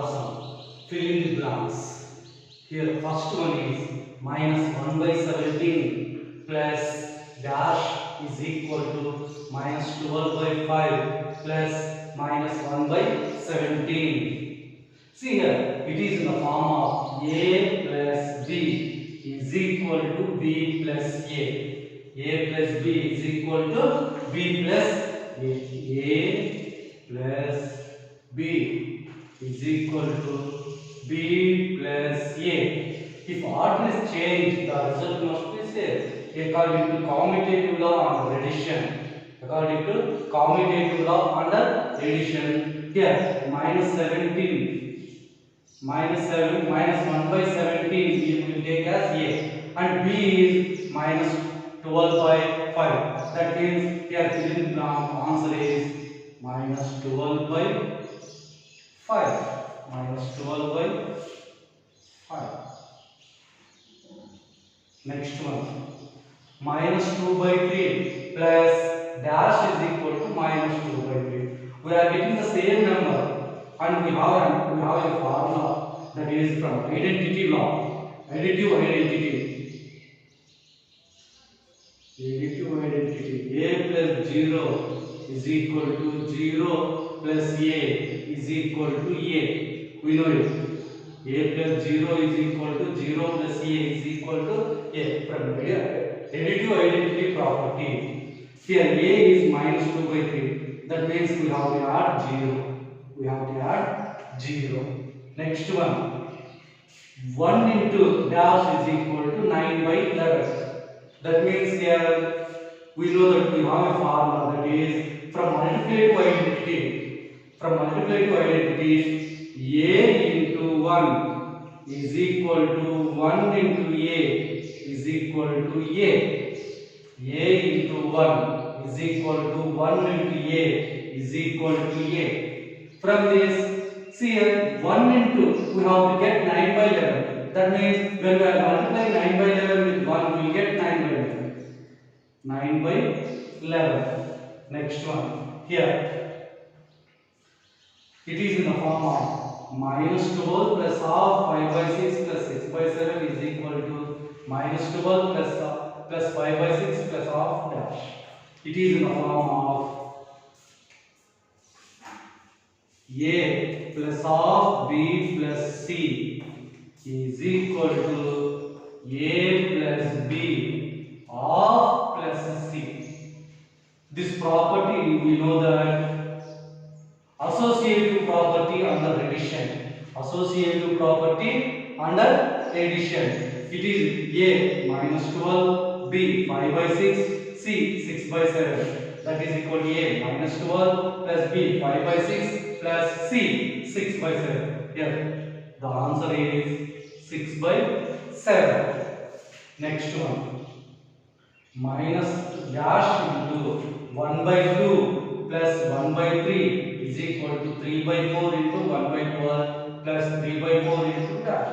order sum. Fill in the blanks. Here first one is minus 1 by 17 plus dash is equal to minus 12 by 5 plus minus 1 by 17. See here, it is in the form of a plus b is equal to b plus a. A plus b is equal to b plus a. A plus b is equal to b plus a. If order is changed, the result must be same. According to commutative law and addition. According to commutative law and addition, here minus 17, minus 7, minus 1 by 17 you will take as a, and b is minus 12 by 5. That means here fill in blank, answer is minus 12 by 5. Minus 12 by 5. Next one. Minus 2 by 3 plus dash is equal to minus 2 by 3. We are getting the same number, and we have a formula, that is from identity law. Additive identity. Additive identity. A plus 0 is equal to 0 plus a is equal to a. We know it. A plus 0 is equal to 0 plus a is equal to a. From additive identity property. Here a is minus 2 by 3. That means we have to add 0. We have to add 0. Next one. 1 into dash is equal to 9 by 11. That means here we know that we have a formula, that is from multiplicative identity. From multiplicative identity, a into 1 is equal to 1 into a is equal to a. A into 1 is equal to 1 into a is equal to a. From this, see here 1 into, we have to get 9 by 11. That means when we are multiplying 9 by 11 with 1, we will get 9 by 11. 9 by 11. Next one. Here, it is in the form of minus 12 plus half 5 by 6 plus 6 by 7 is equal to minus 12 plus 5 by 6 plus half dash. It is in the form of a plus half b plus c is equal to a plus b half plus c. This property, we know that associative property under addition. Associative property under addition. It is a minus 12, b 5 by 6, c 6 by 7. That is equal to a minus 12 plus b 5 by 6 plus c 6 by 7. Here the answer is 6 by 7. Next one. Minus dash into 1 by 2 plus 1 by 3 is equal to 3 by 4 into 1 by 12 plus 3 by 4 into dash.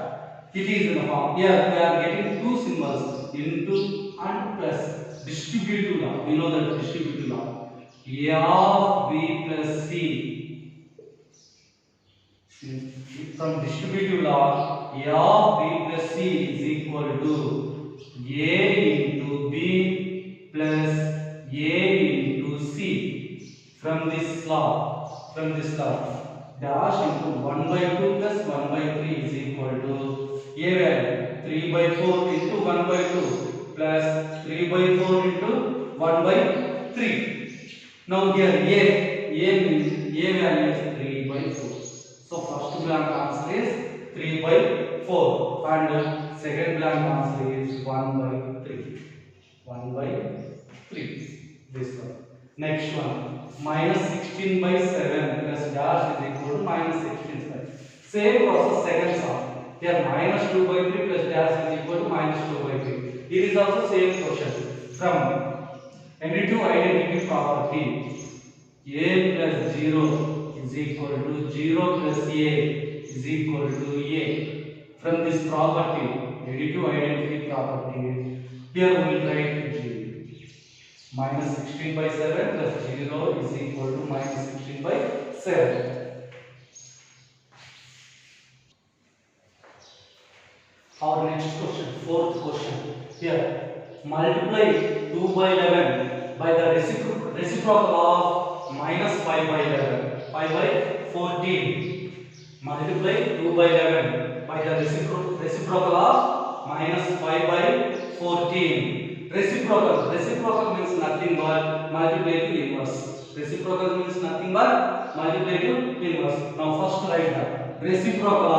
It is in the form. Here we are getting two symbols, into and plus. Distributive law. We know that distributive law. A of b plus c. From distributive law, a of b plus c is equal to a into b plus a into c. From this law, dash into 1 by 2 plus 1 by 3 is equal to a value 3 by 4 into 1 by 2 plus 3 by 4 into 1 by 3. Now here a means a value is 3 by 4. So first blank answer is 3 by 4 and second blank answer is 1 by 3. 1 by 3. This one. Next one. Minus 16 by 7 plus dash is equal to minus 16 square. Same process, second sum. Here minus 2 by 3 plus dash is equal to minus 2 by 3. It is also same question. From additive identity property, a plus 0 is equal to 0 plus a is equal to a. From this property, additive identity property, here we will write 0. Minus 16 by 7 plus 0 is equal to minus 16 by 7. Our next question, fourth question. Here, multiply 2 by 11 by the reciprocal of minus 5 by 11. 5 by 14. Multiply 2 by 11 by the reciprocal of minus 5 by 14. Reciprocal means nothing but multiplicative inverse. Reciprocal means nothing but multiplicative inverse. Now first write the reciprocal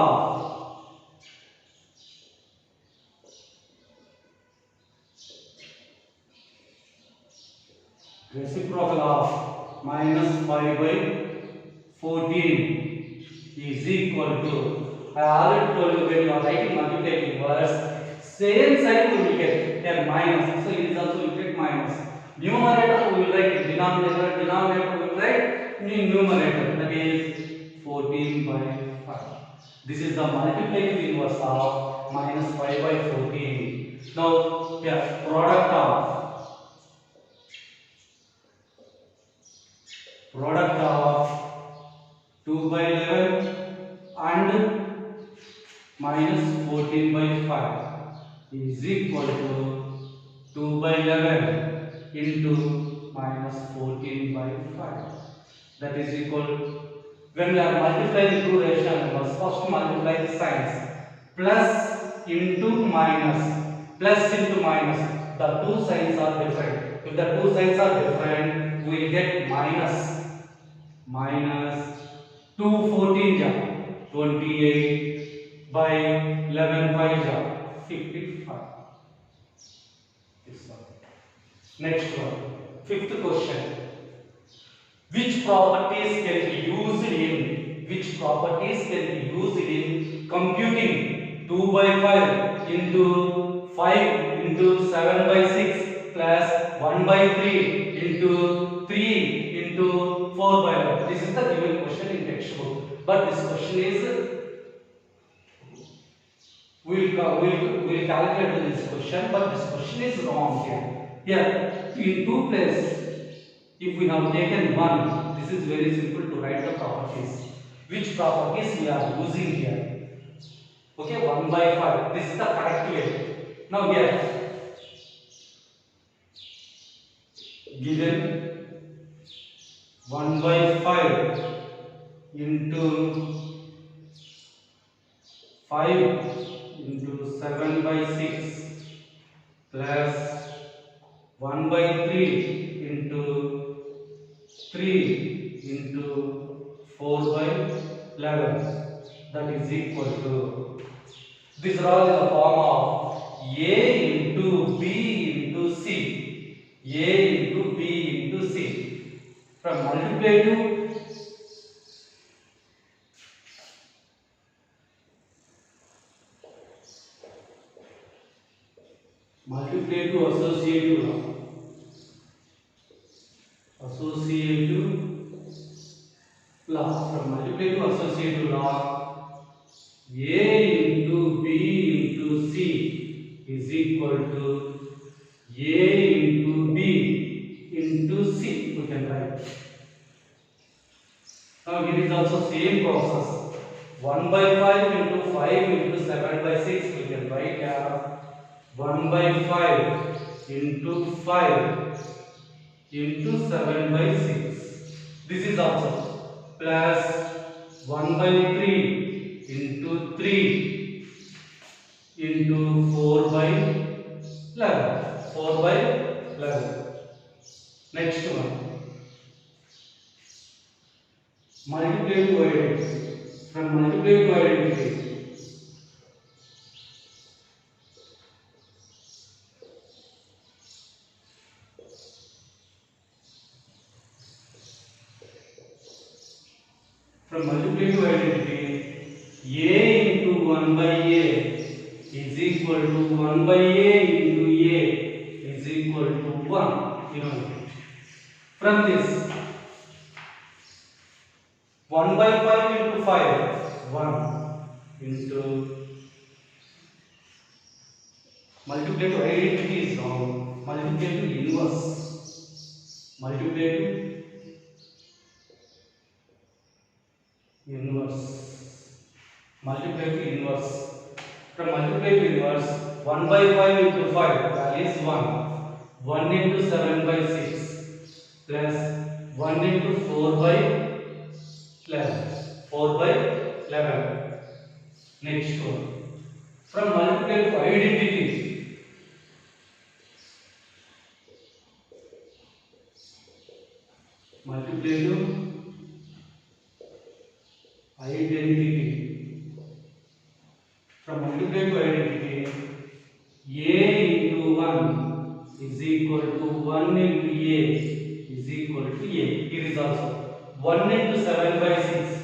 of minus 5 by 14 is equal to, I already told you when you are writing multiplicative inverse, same side we will get a minus, so it is also we will get minus. Numerator we will write denominator, denominator we will write numerator, that is 14 by 5. This is the multiplicative inverse of minus 5 by 14. Now here product of 2 by 11 and minus 14 by 5 is equal to 2 by 11 into minus 14 by 5. That is equal to, when we are multiplying two rational numbers, first multiply the signs. Plus into minus, plus into minus. The two signs are different. If the two signs are different, we will get minus 2 14 ja 28 by 11 5 ja 55. This one. Next one, fifth question. Which properties can be used in computing 2 by 5 into 5 into 7 by 6 plus 1 by 3 into 3 into 4 by 1. This is the given question in textbook. But this question is, we will calculate this question, but this question is wrong here. Here, in two places, if we have taken 1, this is very simple to write the properties. Which properties we are using here? Okay, 1 by 5. This is the correct way. Now here, given 1 by 5 into 5 into 7 by 6 plus 1 by 3 into 3 into 4 by 11, that is equal to, these are all in the form of A into B into C. A into B into C. From multiplicative associative law. From multiplicative associative law, A into B into C is equal to A into B into C. We can write. Now here is also same process. 1 by 5 into 5 into 7 by 6 we can write as 1 by 5 into 5 into 7 by 6. This is also plus 1 by 3 into 3 into 4 by 11. 4 by 11. Next one. Multiplicative identity. From multiplicative identity, A into 1 by A is equal to 1 by A into A is equal to 1. You know, from this 1 by 5 into 5, 1 into multiplicative identity is wrong. Multiplicative inverse. Multiplicative inverse. Multiplicative inverse. From multiply to inverse, 1 by 5 into 5, value is 1. 1 into 7 by 6 plus 1 into 4 by 11. 4 by 11. Next one. From multiply to identity, multiply to identity. From multiply to identity, a into 1 is equal to 1 into a is equal to a. Here is also 1 into 7 by 6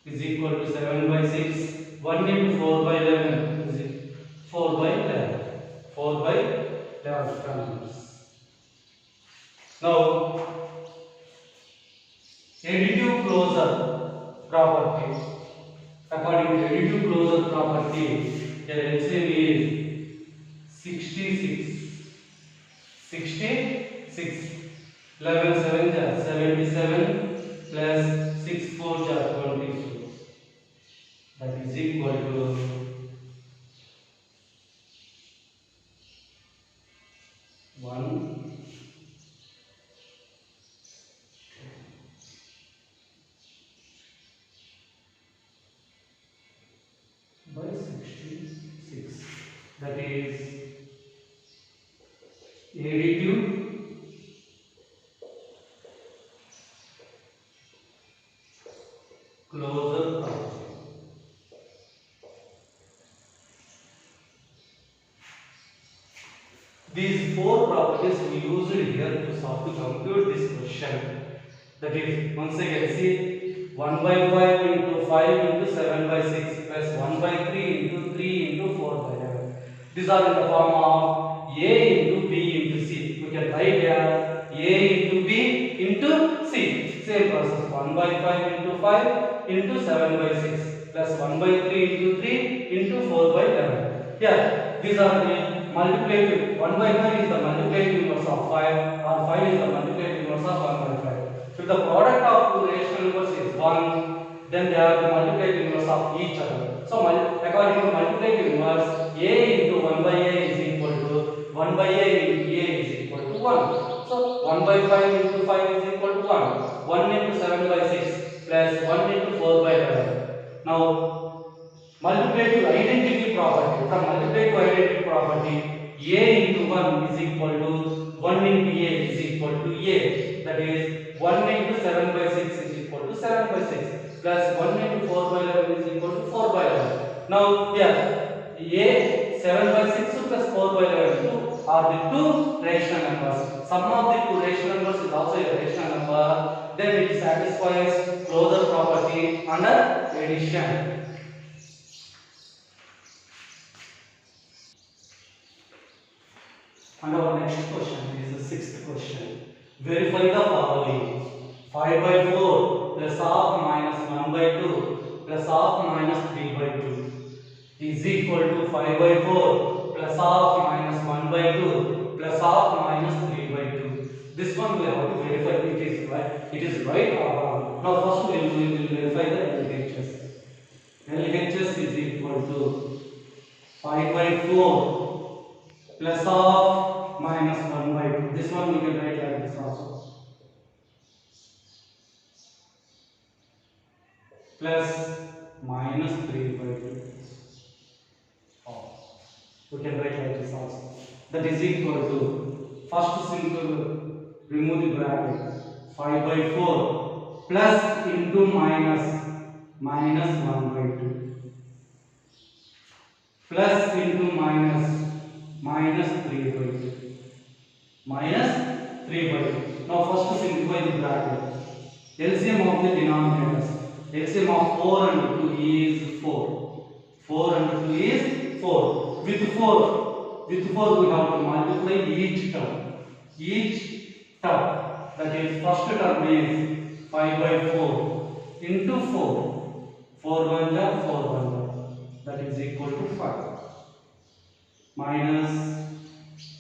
is equal to 7 by 6. 1 into 4 by 11 is equal to 4 by 11. 4 by 11 comes. Now, additive closure property. According to additive closure property, the LCM is 66. 66. 11 7 are 77 plus 6 4 are 24. That is equal to 1 by 66. That is additive closure property. These four properties we used here to solve to compute this question. That is, once again see 1 by 5 into 5 into 7 by 6 plus 1 by 3 into 3 into 4 by 11. These are in the form of A into B into C. We can write here A into B into C. Same process, 1 by 5 into 5 into 7 by 6 plus 1 by 3 into 3 into 4 by 11. Here, these are the multiplicative. 1 by 5 is the multiplicative inverse of 5 or 5 is the multiplicative inverse of 1 by 5. If the product of two rational numbers is 1, then they are the multiplicative inverse of each other. So, according to multiplicative inverse, A into 1 by A is equal to 1 by A into A is equal to 1. So, 1 by 5 into 5 is equal to 1. 1 into 7 by 6 plus 1 into 4 by 11. Now, multiplicative identity property. From multiplicative identity property, A into 1 is equal to 1 into A is equal to A. That is 1 into 7 by 6 is equal to 7 by 6 plus 1 into 4 by 11 is equal to 4 by 11. Now here A 7 by 6 plus 4 by 11 are the two rational numbers. Sum of the two rational numbers is also a rational number. Then it satisfies closure property under addition. And our next question is the sixth question. Verify the following. 5 by 4 plus half minus 1 by 2 plus half minus 3 by 2 is equal to 5 by 4 plus half minus 1 by 2 plus half minus 3 by 2. This one we have to verify it is right. It is right or wrong. Now first we will verify the LHS. LHS is equal to 5 by 4 plus half minus 1 by 2. This one we can write like this also. Plus minus 3 by 2. We can write like this also. That is equal to, first simple, remove the bracket. 5 by 4 plus into minus 1 by 2 plus into minus 3 by 2 minus 3 by 2. Now first simplify the bracket. LCM of the denominators. LCM of 4 and 2 is 4. 4 and 2 is 4. With 4 we have to multiply each term. That is, first term is 5 by 4 into 4. 4 1 ja 4 1 ja. That is equal to 5. Minus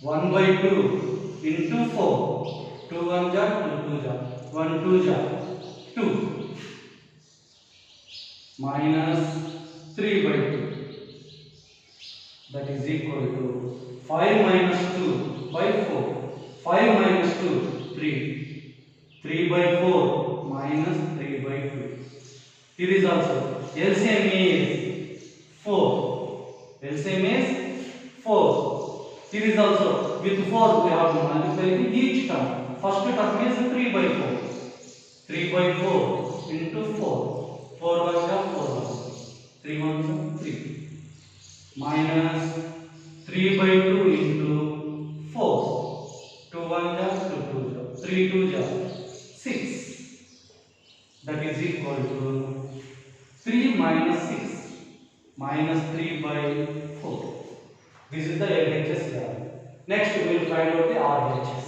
1 by 2 into 4. 2 1 ja 2 2 ja. 1 2 ja 2. Minus 3 by 2. that is equal to 5 minus 2 by 4. 5 minus 2, 3. 3 by 4 minus 3 by 2. Here is also LCM is 4. LCM is 4. Here is also with 4 we have to multiply each term. First term is 3 by 4. 3 by 4 into 4. 4 1 is 4. 3 1 is 3. Minus 3 by 2 into 4. 2 1 is 2 2 is 3 2 is 6. That is equal to 3 minus 6 minus 3 by 4. This is the LHS value. Next we will find out the RHS.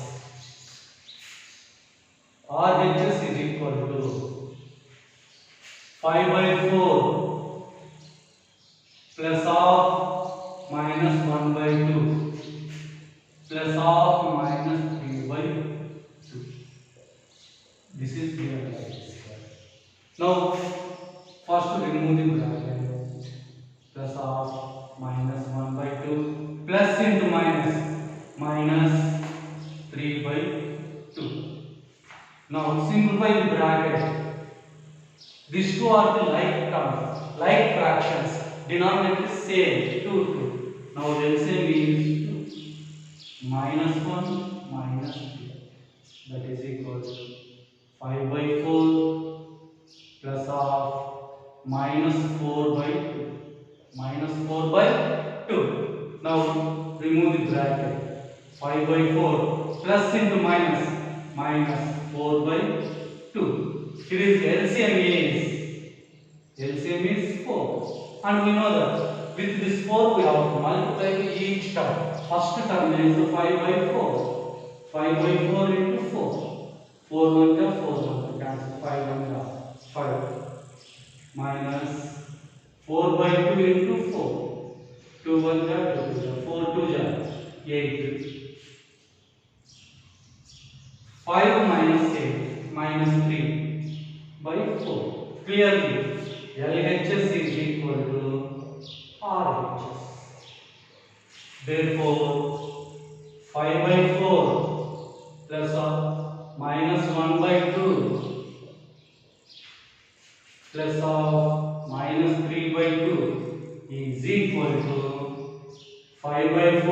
RHS is equal to 5 by 4 plus of minus 1 by 2 plus of minus 3 by 2. This is the RHS. Now first remove the bracket. Plus of minus 1 by 2 plus into minus minus 3 by 2. Now simplify the bracket. These two are the like terms, like fractions. Denominator is same, 2 2. Now LCM is minus 1 minus 2. That is equal to 5 by 4 plus of minus 4 by 2. Minus 4 by 2. Now remove the bracket. 5 by 4 plus into minus minus 4 by 2. Here is LCM is 4. And we know that with this 4 we have to multiply each term. First term is 5 by 4. 5 by 4 into 4. 4 1 is 4 1. Cancel 5 1 is 5. Minus 4 by 2 into 4. 2 1 is 2. 4 2 is 8. 5 minus 8 minus 3 by 4. Clearly, LHS is equal to RHS. Therefore, 5 by 4 plus minus 1 by 2 plus minus 3 by 2 is equal to 5 by 4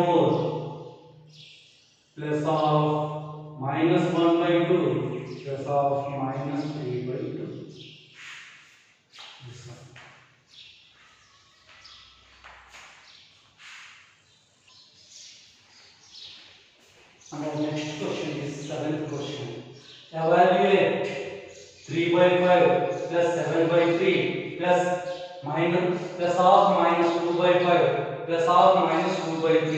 plus minus 1 by 2 plus minus 3 by 2. This one. And our next question is 7th question. Evaluate 3 by 5 plus 7 by 3 plus minus plus minus 2 by 5 plus minus 2 by 3.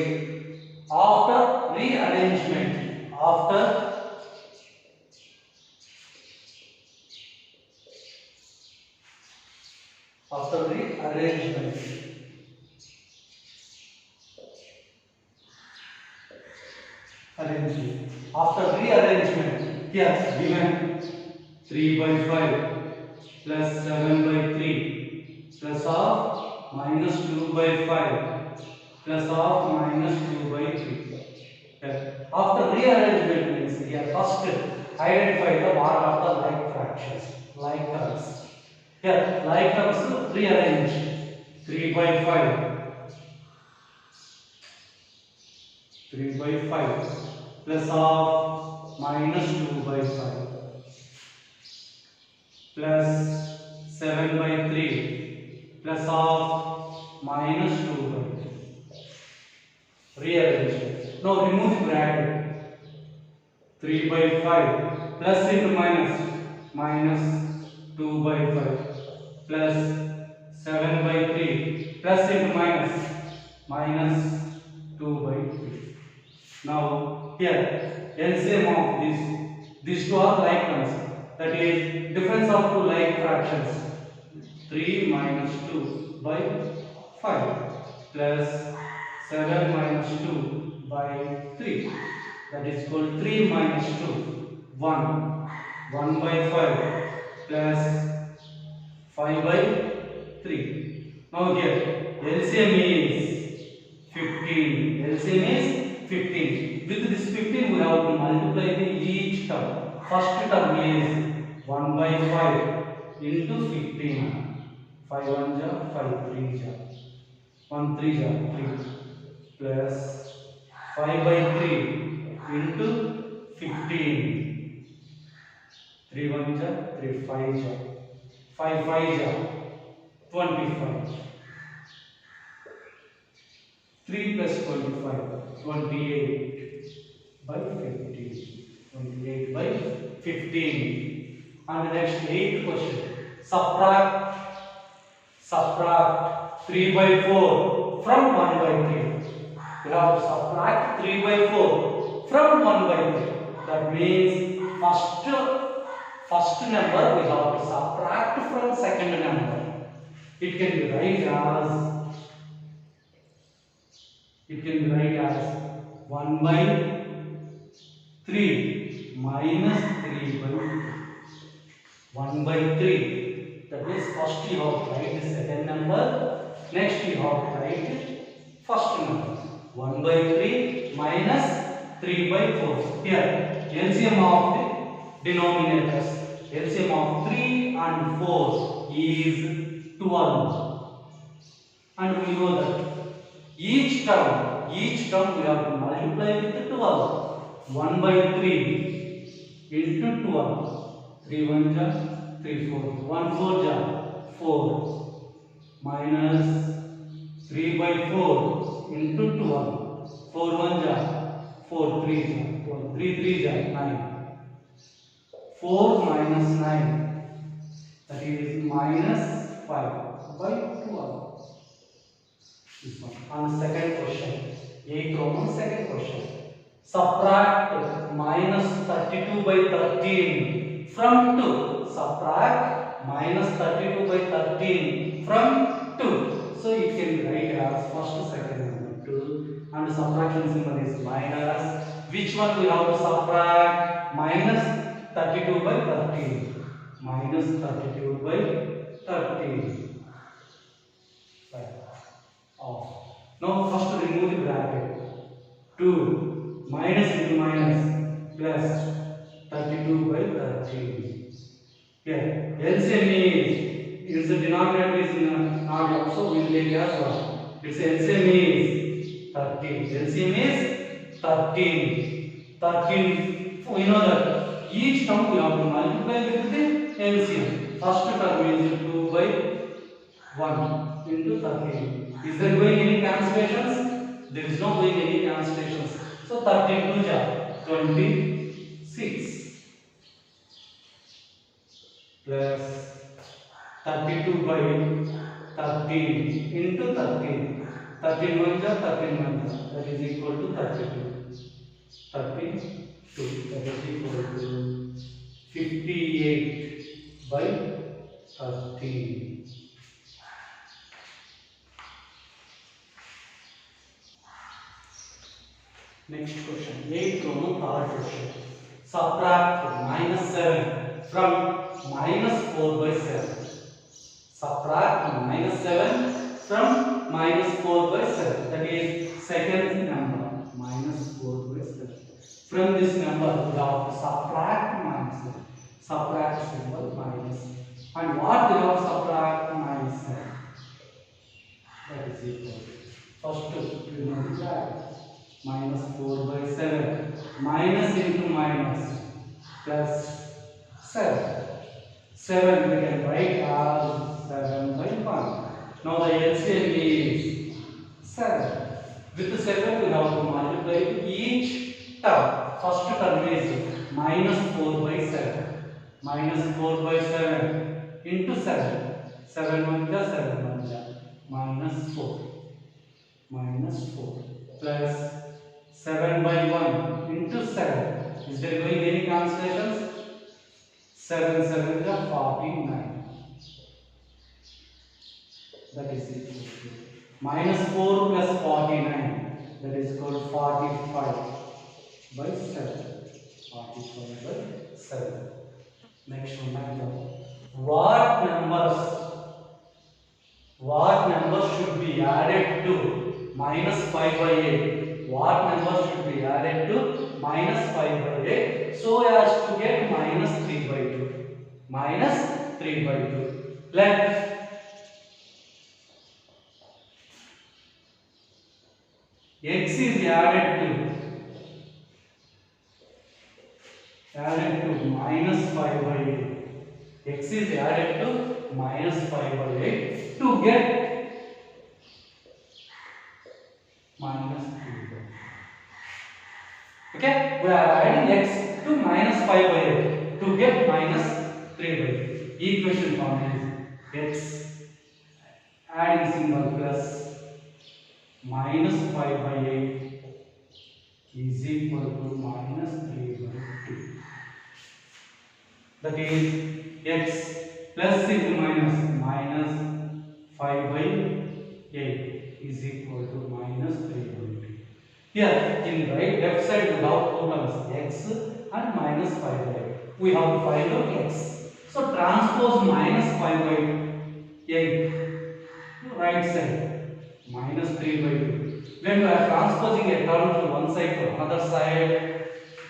After rearrangement, after rearrangement, after rearrangement, here given 3 by 5 plus 7 by 3 plus minus 2 by 5 plus minus 2 by 3. After rearrangement means here first identify the order of the like fractions, like terms. Here like terms rearrange. 3 by 5 plus minus 2 by 5 plus 7 by 3 plus minus 2 by 3. Rearrange. Now remove the bracket. 3 by 5 plus into minus minus 2 by 5 plus 7 by 3 plus into minus minus 2 by 3. Now here LCM of these two are like terms, that is difference of two like fractions. 3 minus 2 by 5 plus 7 minus 2 by 3, that is equal 3 minus 2 1 by 5 plus 5 by 3. Now here LCM is 15. LCM is 15. With this 15 we have to multiply the each term. First term is 1 by 5 into 15. 5 1 ja, 5 3 ja. 1 3 ja, 3 plus 5 by 3 into 15. 3 1 ja, 3 5 ja. 5 5 ja, 25. 3 plus 25, 28 by 15. 28 by 15. And the next 8th question. Subtract 3 by 4 from 1 by 3. We have to subtract 3 by 4 from 1 by 3. That means first number we have to subtract from second number. It can be write as 1 by 3 minus 3 by 1 by 3. That means first you have to write the second number, next you have to write first number. 1 by 3 minus 3 by 4. Here, LCM of the denominators. LCM of 3 and 4 is 12. And we know that each term we have to multiply with 12. 1 by 3 into 12. 3 1 ja, 3 4. 1 4 ja, 4. Minus 3 by 4 into 12. 4 1 ja, 4 3 ja, 4 3 3 ja, 9. 4 minus 9, that is minus 5 by 12. This one. And second question, 8th Roman second question. Subtract minus 32 by 13 from 2. Subtract minus 32 by 13 from 2. So it can be write as first, second, number 2. And the subtraction symbol is minus. Which one we have to subtract? Minus 32 by 13. Minus 32 by 13. Right. Off. Now first remove the bracket. 2 minus into minus plus 32 by 13. Here LCM is the denominator is not up, so we will take as 1. Its LCM is 13. LCM is 13. 13. We know that each term we have to multiply with the LCM. First term is 2 by 1 into 13. Is there going any cancellations? There is no going any cancellations. So 13 2 ja, 26 plus 32 by 13 into 13. 13 1 ja, 13 1 ja, that is equal to 32. 32, that is equal to 58 by 13. Next question, 8th Roman third question. Subtract minus 7 from minus 4 by 7. Subtract minus 7 from minus 4 by 7. That is second number, minus 4 by 7. From this number, we have to subtract minus 7. Subtract symbol minus. And what we have to subtract? Minus 7. That is equal. First, we know the bracket. Minus 4 by 7. Minus into minus plus 7. 7 we can write as 7 by 1. Now the LCM is 7. With the 7 we have to multiply each term. First term is minus 4 by 7. Minus 4 by 7 into 7. 7 1 ja, 7 1 ja. Minus 4. Minus 4 plus 7 by 1 into 7. Is there going any cancellations? 7 7 ja, 49. That is equal to minus 4 plus 49. That is called 45 by 7. 45 by 7. Next one. What numbers should be added to minus 5 by 8. What number should be added to minus 5 by 8 so as to get minus 3 by 2? Minus 3 by 2. Let x is added to minus 5 by 8. X is added to minus 5 by 8 to get minus 3 by 2. Okay, we are adding x to minus 5 by 8 to get minus 3 by 2. Equation form is x adding symbol plus minus 5 by 8 is equal to minus 3 by 2. That is x plus into minus 5 by 8 is equal to minus 3 by 2. Here in right left side we have two terms x and minus 5 by 8. We have to find out x. So transpose minus 5 by 8 to right side minus 3 by 2. When we are transposing a term from one side to another side,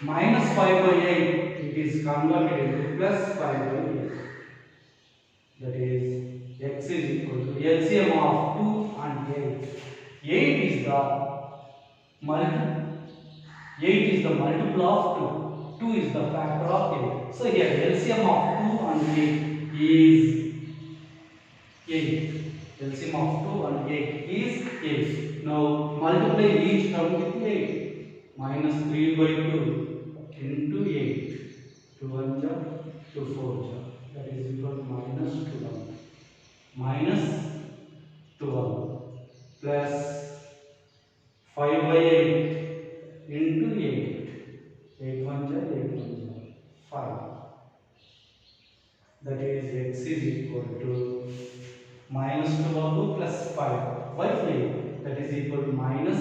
minus 5 by 8 it is converted into plus 5 by 8. That is x is equal to LCM of 2 and 8. 8 is the multiple of 2. 2 is the factor of 8. So here LCM of 2 and 8 is 8. LCM of 2 and 8 is 8. Now multiply each term with 8. Minus 3 by 2 into 8. 2 1 ja, 2 4 ja. That is equal to minus 12. Minus 12 plus 5 by 8 into 8. 8 1 ja, 8 1 ja. 5. That is x is equal to minus 12 plus 5 by 8. That is equal to minus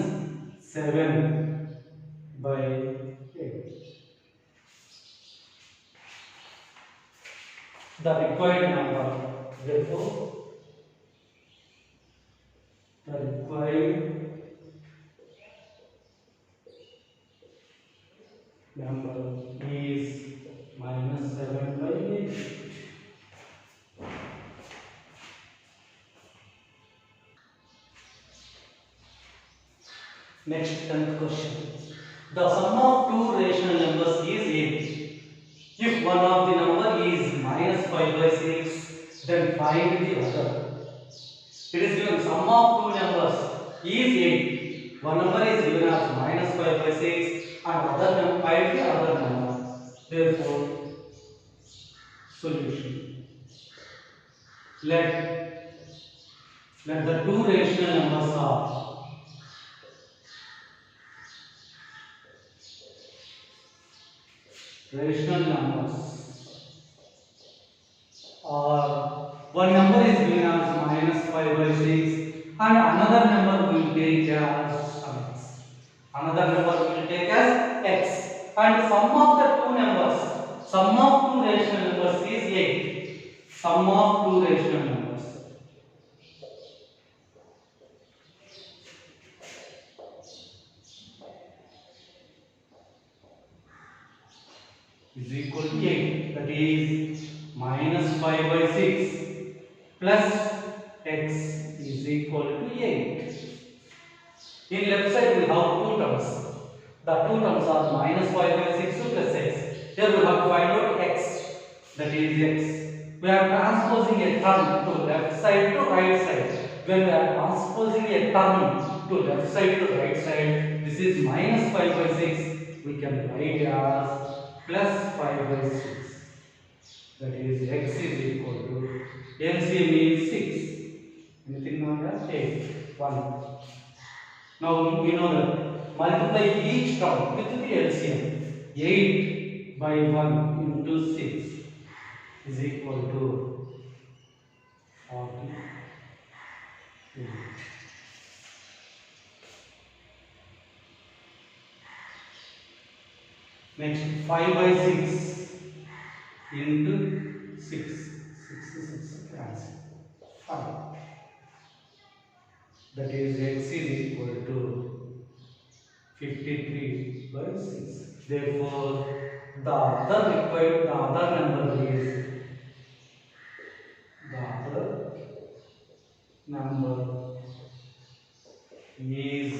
7 by 8. The required number. Therefore, the required number is minus 7 by 8. Next 10th question. The sum of two rational numbers is 8. If one of the number is minus 5 by 6, then find the other. It is given sum of two numbers is 8. One number is given as minus 5 by 6 and other number find the other number. Therefore, solution. Let the two rational numbers are rational numbers, or one number is given as minus 5 by 6 and another number will take as x. Another number will take as x, and sum of the two numbers, sum of two rational numbers is 8. Sum of two rational numbers is equal to 8. That is minus 5 by 6 plus x is equal to 8. In left side we have two terms. The two terms are minus 5 by 6 plus x. Here we have to find out x. That is x. We are transposing a term to left side to right side. When we are transposing a term to left side to right side, this is minus 5 by 6. We can write as plus 5 by 6. That is x is equal to LCM is 6. Anything on that? 8. 1. Now we know that multiply each term with the LCM. 8 by 1 into 6 is equal to 48. Next 5 by 6 into 6. 6 cancel. 5. that is x is equal to 53 by 6. Therefore, the other number is the other number is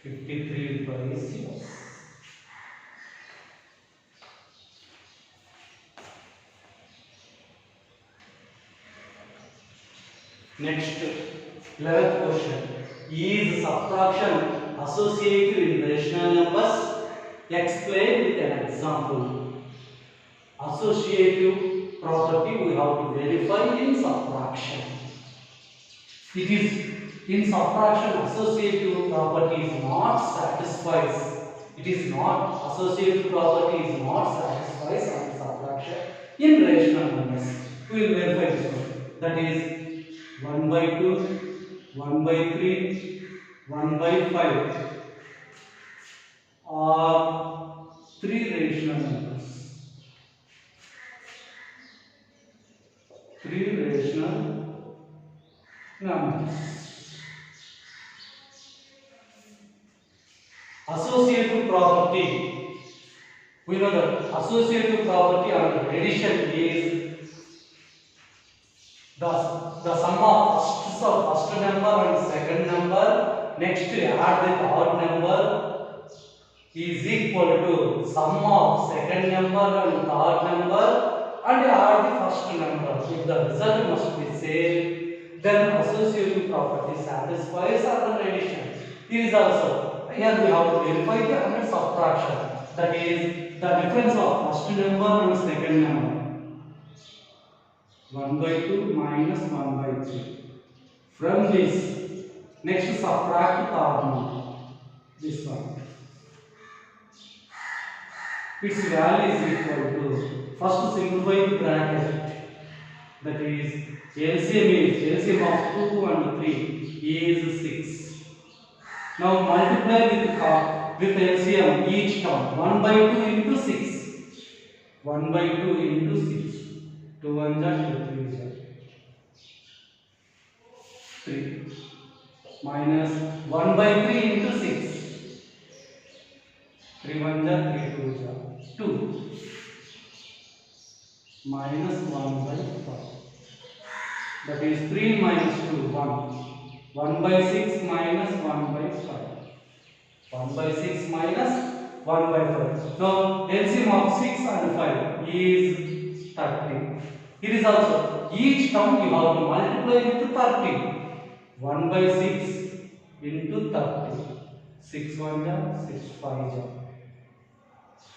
53 by 6. Next, 11th question. Is subtraction associated in rational numbers? Explain with an example. Associative property we have to verify in subtraction. It is in subtraction associative property is not satisfies. It is not associative property is not satisfies on subtraction in rational numbers. We will verify this one. That is 1 by 2, 1 by 3, 1 by 5 are three rational numbers. Three rational numbers. Associative property. We know that associative property under addition is the sum of first number and second number. Next, add the third number is equal to sum of second number and third number and add the first number. If the result must be same, then associative property satisfies under addition. Here is also, here we have to verify the under subtraction. That is the difference of first number and second number. 1 by 2 minus 1 by 3. From this, next subtract third number. This one. Its value is equal to, first simplify the bracket. That is LCM of 2 and 3 is 6. Now multiply with LCM each term. 1 by 2 into 6. 1 by 2 into 6. 2 1 2 3 3 minus 1 by 3 into 6. 3 1 3 2 2 minus 1 by 5. That is 3 minus 2 1. 1 by 6 minus 1 by 5. 1 by 6 minus 1 by 5. Now LCM of 6 and 5 is 30. Here is also each term you have to multiply with 30. 1 by 6 into 30. 6 1 6 5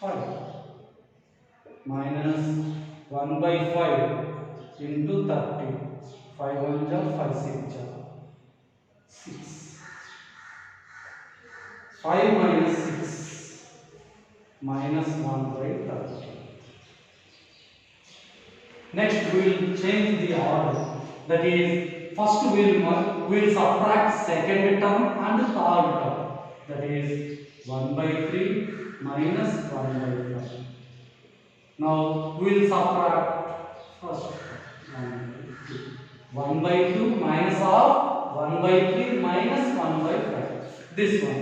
5 minus 1 by 5 into 30. 5 1 5 6 6. 5 minus 6 minus 1 by 30. Next we will change the order. That is, first we will subtract second term and third term. That is 1 by 3 minus 1 by 5. Now we will subtract first 1 by 2 minus of 1 by 3 minus 1 by 5. This one.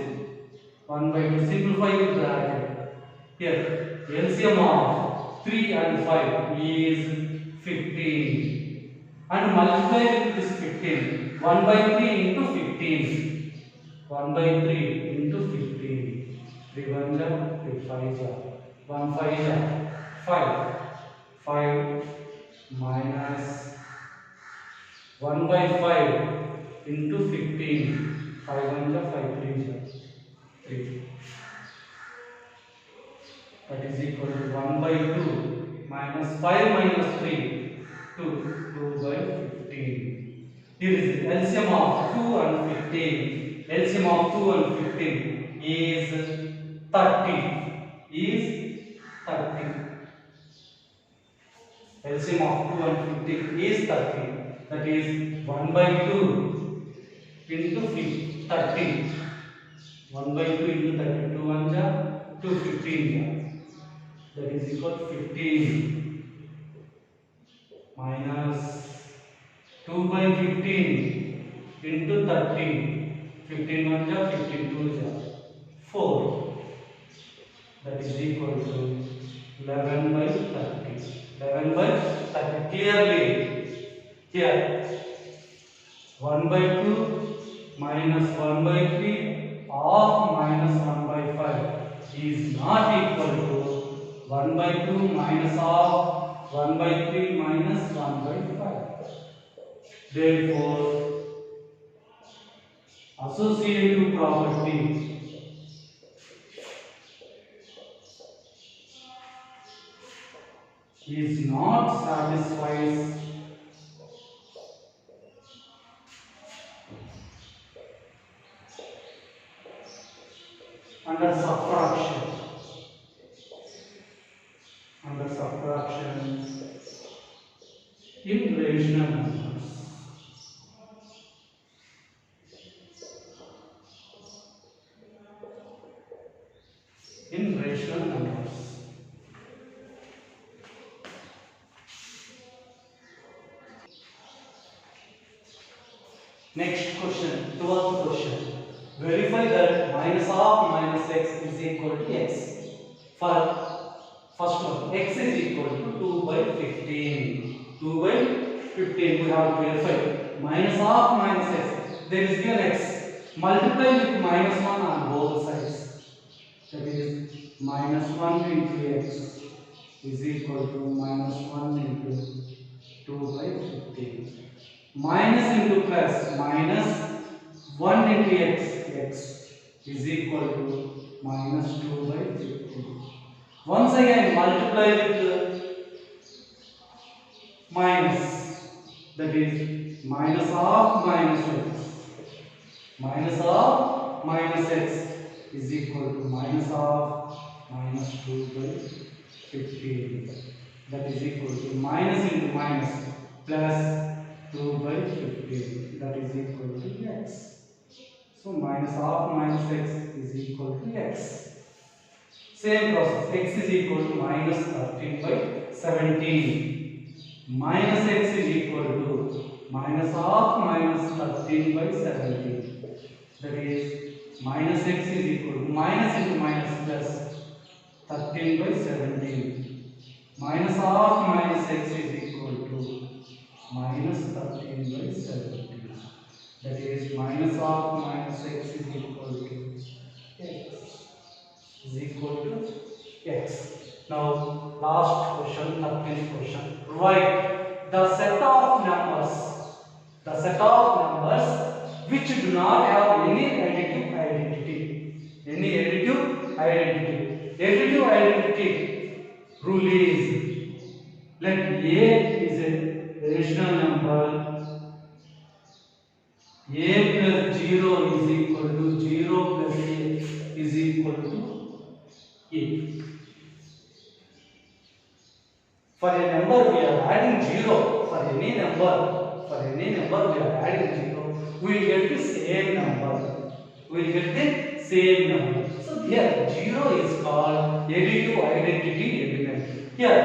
1 by 2, simplify the bracket. Here, LCM of 3 and 5 is 15. And multiply with this 15. 1 by 3 into 15. 1 by 3 into 15. 3 1 3 5 1 5 5. 5 minus 1 by 5 into 15. 5 1 5 3 3. That is equal to 1 by 2 minus 5 minus 3. 2 by 15. Here is the LCM of 2 and 15. LCM of 2 and 15 is 30. Is 30. LCM of 2 and 15 is 30. That is 1 by 2 into 30. 1 by 2 into 30. 2 1 2 15. That is equal to 15 minus 2 by 15 into 13. 15 1 ja, 15 2 ja, 4. That is equal to 11 by 30. 11 by 30. Clearly, here 1 by 2 minus 1 by 3 of minus 1 by 5 is not equal to 1 by 2 minus of 1 by 3 minus 1 by 5. Therefore, associative property is not satisfies under subtraction. Under subtraction in rational numbers. In rational numbers. Next question, 12th question. Verify that minus of minus x is equal to x. For first one, x is equal to 2 by 15. 2 by 15 we have to verify. Minus of minus x. There is given x. Multiply with minus 1 on both sides. That is minus 1 into x is equal to minus 1 into 2 by 15. Minus into plus, minus 1 into x is equal to minus 2 by 15. Once again multiply with minus, that is minus of minus x. Minus of minus x is equal to minus of minus 2 by 15. That is equal to minus into minus plus 2 by 15, that is equal to x. So minus of minus x is equal to x. Same process, x is equal to minus 13 by 17. Minus x is equal to minus of minus 13 by 17. That is minus x is equal to minus into minus plus 13 by 17. Minus of minus x is equal to minus 13 by 17. That is minus of minus x is equal to x. Is equal to x. Now last question, 13th question. Write the set of numbers. The set of numbers which do not have any additive identity. Any additive identity. Additive identity rule is, let A is a rational number, a plus 0 is equal to 0 plus a is equal to a. For a number we are adding 0, for any number we are adding 0, we will get the same number. We will get the same number. So here 0 is called additive identity element. Here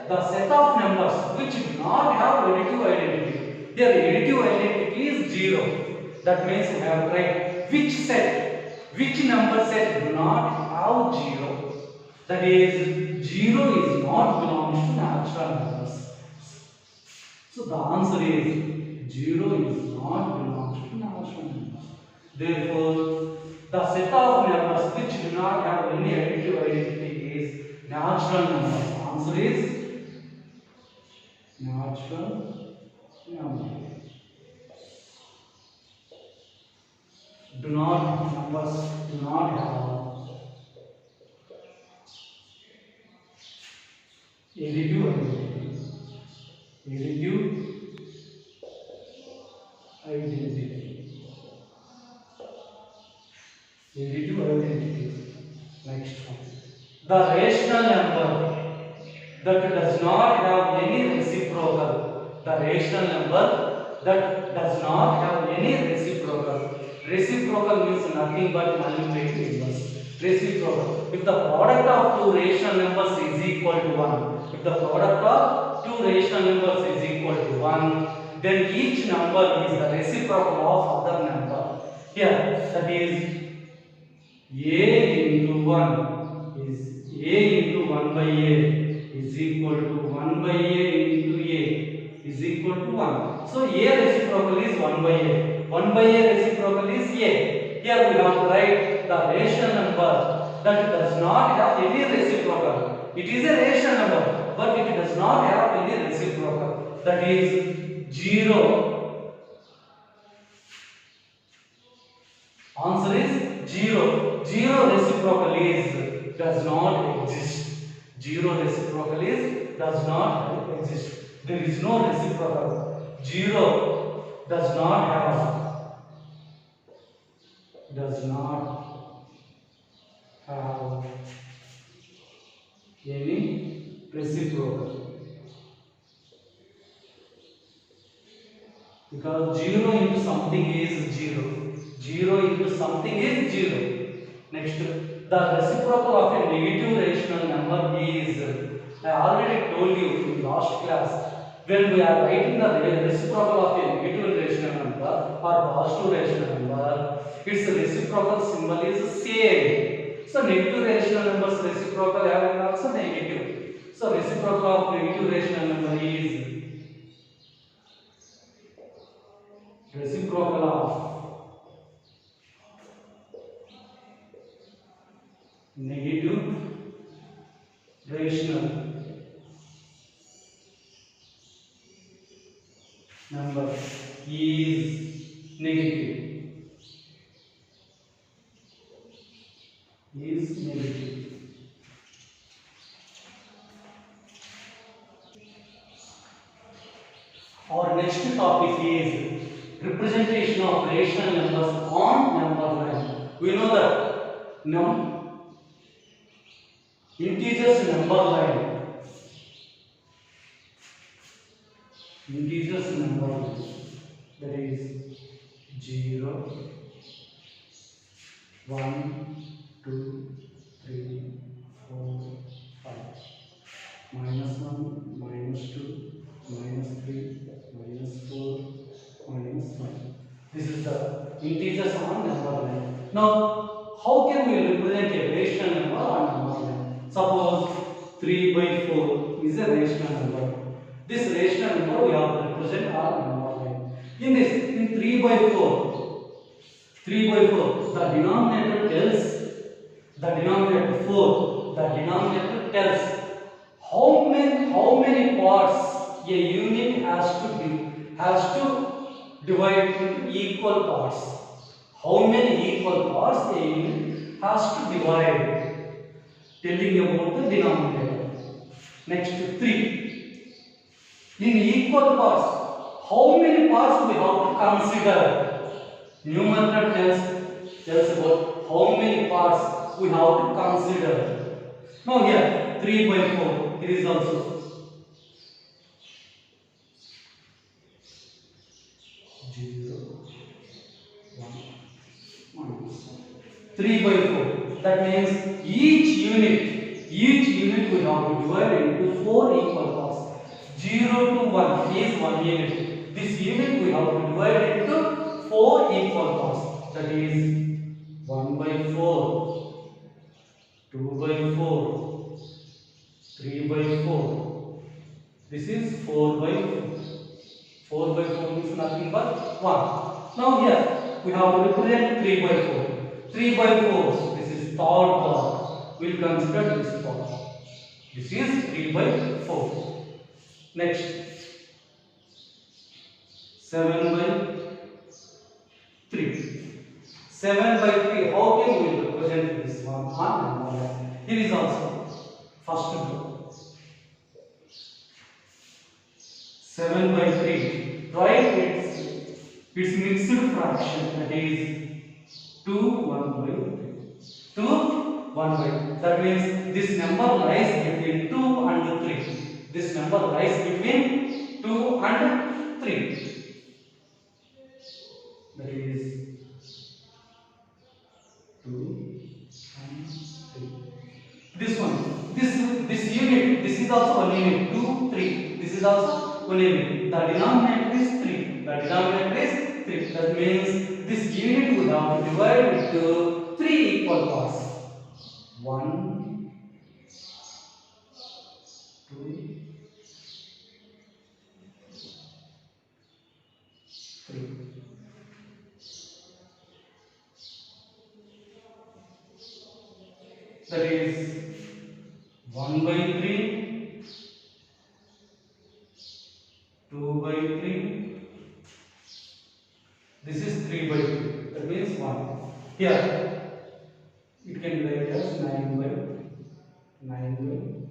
the set of numbers which do not have additive identity, their additive identity is 0. That means we have tried which number set do not have 0. That is 0 is not belongs to natural numbers. So the answer is 0 is not belongs to natural numbers. Therefore, the set of numbers which do not have any additive identity is natural numbers. Answer is natural numbers. Numbers do not have additive identity. Additive identity. Additive identity. Next one. The rational number that does not have any reciprocal. The rational number that does not have any reciprocal. Reciprocal means nothing but multiplicative inverse. Reciprocal. If the product of two rational numbers is equal to 1, if the product of two rational numbers is equal to 1, then each number is the reciprocal of other number. Here, that is a into 1 is a into 1 by a is equal to 1 by a into a is equal to 1. So a reciprocal is 1 by a. 1 by a reciprocal is a. Here we have to write the rational number that does not have any reciprocal. It is a rational number, but it does not have any reciprocal. That is 0. Answer is 0. 0 reciprocal is does not exist. 0 reciprocal is does not exist. There is no reciprocal. 0 does not have any reciprocal, because 0 into something is 0. 0 into something is 0. Next, the reciprocal of a negative rational number is, I already told you in last class, when we are writing the reciprocal of a negative rational number or positive rational number, its reciprocal symbol is same. So negative rational numbers reciprocal having also negative. So reciprocal of negative rational number is reciprocal of negative rational number is negative. Our next topic is representation of rational numbers on number line. We know that integers number line. Integers number line. That is 0, 1, 2, 3, 4, 5. -1, -2, -3, -4, -1. This is the integers on number line. Now, how can we represent a rational number on number line? Suppose 3 by 4 is a rational number. This rational number we have to represent on number line. In 3 by 4, the denominator tells how many parts a unit has to divide into equal parts. How many equal parts a unit has to divide, telling about the denominator. Next, 3. In equal parts, how many parts we have to consider? Numerator tells about how many parts we have to consider. Now here 3 by 4, it is also 0, 1, 3 by 4. That means each unit we have to divide into 4 equal parts. 0 to 1 is 1 unit. This unit we have to divide into 4 equal parts. That is 1 by 4, 2 by 4, 3 by 4. This is 4 by 4. 4 by 4 is nothing but 1. Now here we have to represent 3 by 4. 3 by 4, this is third part. We will consider this part. This is 3 by 4. Next, 7 by 3. 7 by 3, how can we represent this one on number line? Here is also first group. 7 by 3. Write its mixed fraction, that is 2 1 by 3. 2 1 by 3. That means this number lies between 2 and 3. This number lies between 2 and 3. That is 2 and 3. This one, this unit, this is also one unit. 2 3. This is also one unit. The denominator is 3. The denominator is 3. That means this unit would have to divide into three equal parts. 1, 2, 3. That is 1 by 3, 2 by 3. This is 3 by 3. That means 1. Here it can write as 9 by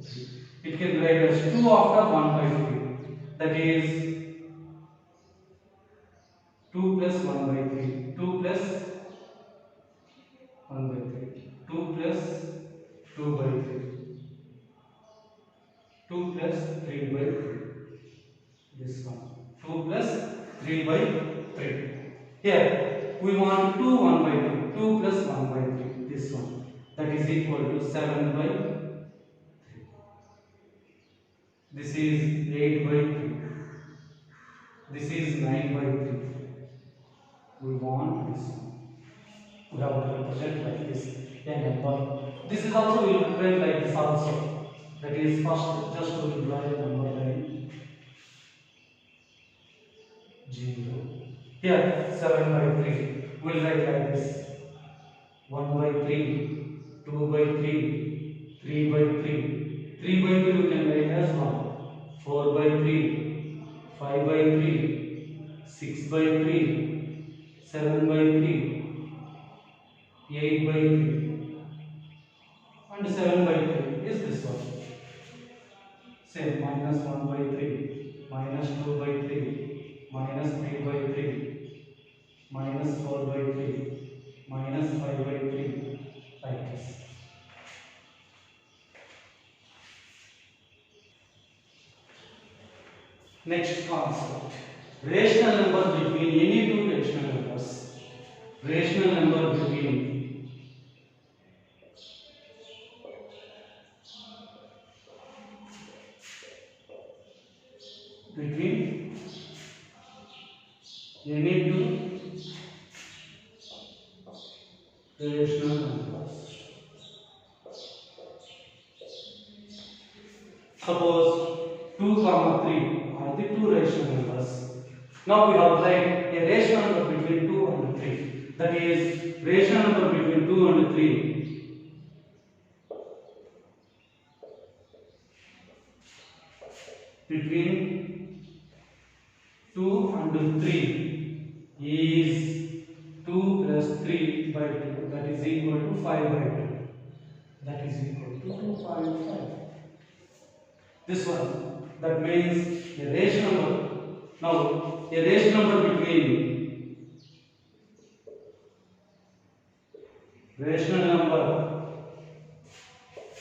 3. It can write as 2 after 1 by 3. That is 2 plus 1 by 3. 2 plus 1 by 3. 2 plus 2 by 3. 2 plus 3 by 3. This one. 2 plus 3 by 3. Here we want 2 1 by 3. 2 plus 1 by 3. This one. That is equal to 7 by 3. This is 8 by 3. This is 9 by 3. We want this one. We have to represent like this a number. This is also we will represent like this also. That is first just we will draw a number line 0. Here 7 by 3. We will write like this 1 by 3, 2 by 3, 3 by 3. 3 by 3 we can write as 1. 4 by 3, 5 by 3, 6 by 3, 7 by 3. 8 by 3 and 7 by 3 is this one. Same minus 1 by 3, minus 2 by 3, minus 3 by 3, minus 4 by 3, minus 5 by 3, like this. Next concept. Rational number between any two rational numbers. Rational number between any two rational numbers. Suppose 2, 3 are the two rational numbers. Now we have write a rational number between 2 and 3. That is rational number between 2 and 3. Between 2 and 3 is 2 plus 3 by 2. That is equal to 5 by 2. That is equal to 2.5. This one. That means a rational number. Now a rational number between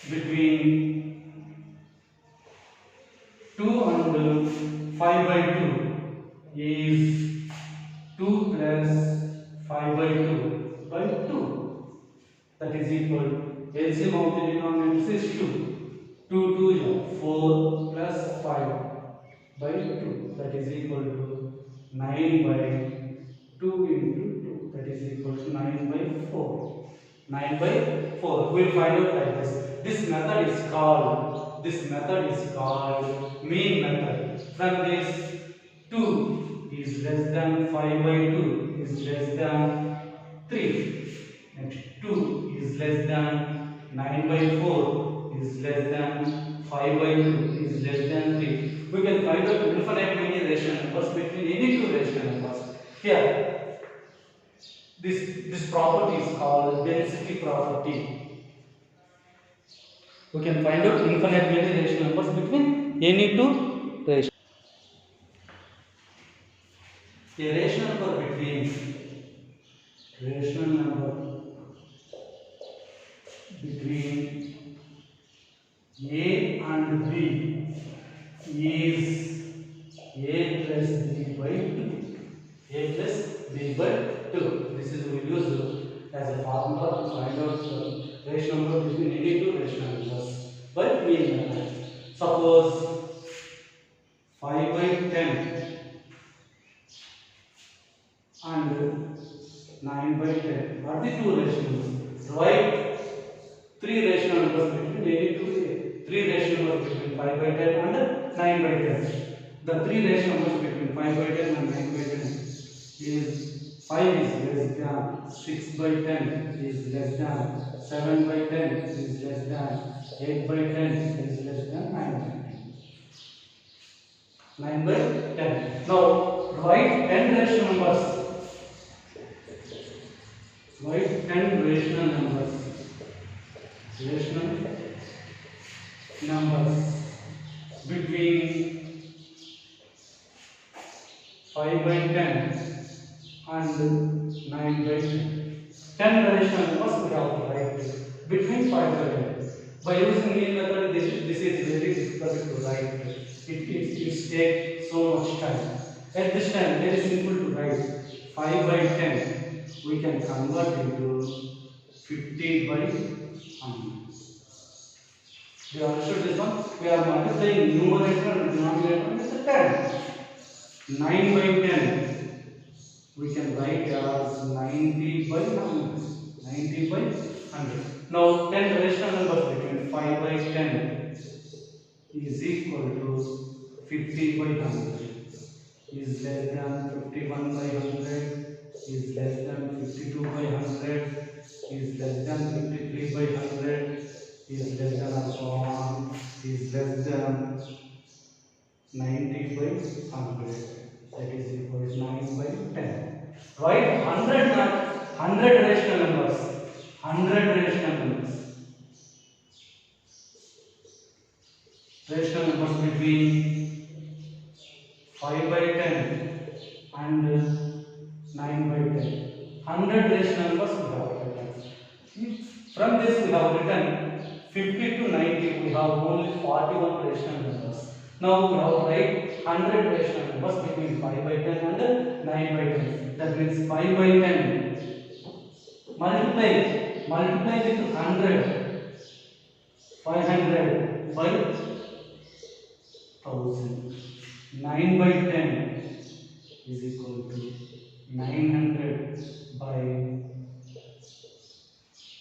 between 2 and 5 by 2 is 2 plus 5 by 2 by 2. That is equal to LCM of the denominator is 2. 2 2 is 4 plus 5 by 2. That is equal to 9 by 2 into 2. That is equal to 9 by 4. 9 by 4. We will find out like this. This method is called mean method. From this 2 is less than 5 by 2 is less than 3. Next 2 is less than 9 by 4 is less than 5 by 2 is less than 3. We can find out infinite many rational numbers between any two rational numbers. Here, this property is called density property. We can find out infinite many rational numbers between any two rational. A rational number between A and B is A plus B by 2. A plus B by 2. This is we use as a formula to find out the rational number between any two rational numbers by mean method. Suppose 5 by 10 and 9 by 10 are the two rational numbers. Write three rational numbers between any two, three rational numbers between 5 by 10 and 9 by 10. The three rational numbers between 5 by 10 and 9 by 10 is 5 is less than 6 by 10 is less than 7 by 10 is less than 8 by 10 is less than 9 by 10. 9 by 10. Now write 10 rational numbers. Write 10 rational numbers. Rational numbers between 5 by 10 and 9 by 10. 10 rational numbers we have to write between 5 by 10. By using mean method, this is very difficult to write. It takes so much time. At this time, very simple to write. 5 by 10 we can convert into 50 by 100. We understood this one? We are multiplying numerator and denominator with 10. 9 by 10 we can write as 90 by 100. 90 by 100. Now 10 rational numbers between 5 by 10 is equal to 50 by 100. Is less than 51 by 100. Is less than 52 by 100. Is less than 53 by 100. Is less than and so on. Is less than 90 by 100. That is equal to 9 by 10. Write 100 rational numbers. 100 rational numbers. Rational numbers between 5 by 10 and 9 by 10. 100 rational numbers we have written. From this we have written 50 to 90 we have only 41 rational numbers. Now we have to write 100 rational numbers between 5 by 10 and 9 by 10. That means 5 by 10 multiply with 100. 500 by 1000. 9 by 10 is equal to 900 by